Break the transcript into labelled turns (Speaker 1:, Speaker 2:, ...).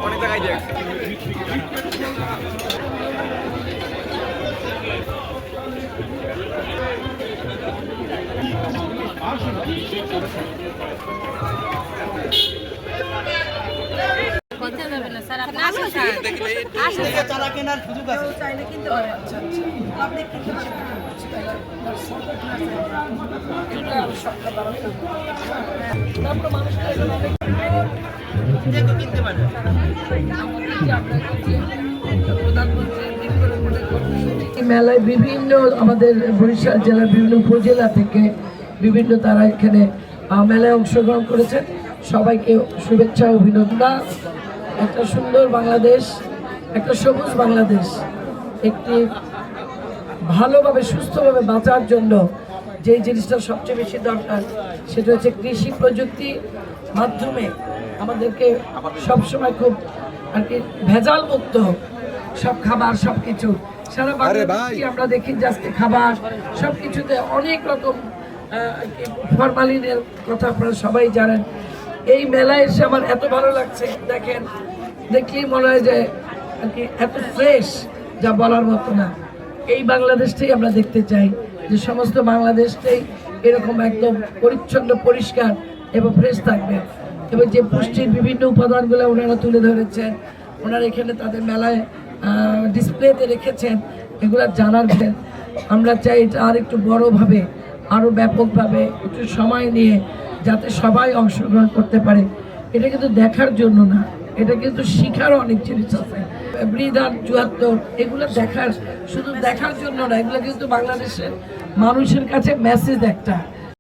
Speaker 1: অনেক জায়গায় দেখ
Speaker 2: মেলায় বিভিন্ন আমাদের বরিশাল জেলার বিভিন্ন উপজেলা থেকে বিভিন্ন তারা এখানে মেলায় অংশগ্রহণ করেছেন। সবাইকে শুভেচ্ছা অভিনন্দন। একটা সুন্দর বাংলাদেশ, একটা সবুজ বাংলাদেশ, একটি ভালোভাবে সুস্থভাবে বাঁচার জন্য যে জিনিসটা সবচেয়ে বেশি দরকার সেটা হচ্ছে কৃষি প্রযুক্তি মাধ্যমে আমাদেরকে সবসময় খুব আর কি ভেজাল মুক্ত সব খাবার সব কিছু সারা বাংলাদেশে আমরা দেখি যে আজকে খাবার সব কিছুতে অনেক রকম ফরমালিনের কথা আপনারা সবাই জানেন। এই মেলায় এসে আমার এত ভালো লাগছে, দেখেন দেখলেই মনে হয় যে আর কি এত ফ্রেশ যা বলার মতো না। এই বাংলাদেশটাই আমরা দেখতে চাই, যে সমস্ত বাংলাদেশটাই এরকম একদম পরিচ্ছন্ন পরিষ্কার এবং ফ্রেশ থাকবে। এবং যে পুষ্টির বিভিন্ন উপাদানগুলো ওনারা তুলে ধরেছেন, ওনারা এখানে তাদের মেলায় ডিসপ্লেতে রেখেছেন, এগুলো জানার ফের আমরা চাই এটা আর একটু বড়োভাবে আরও ব্যাপকভাবে একটু সময় নিয়ে যাতে সবাই অংশগ্রহণ করতে পারে। এটা কিন্তু দেখার জন্য না, এটা কিন্তু শিখারও অনেক জিনিস আছে। বৃদান ৭৪ এগুলো দেখার, শুধু দেখার জন্য না, এগুলো কিন্তু বাংলাদেশের মানুষের কাছে মেসেজ একটা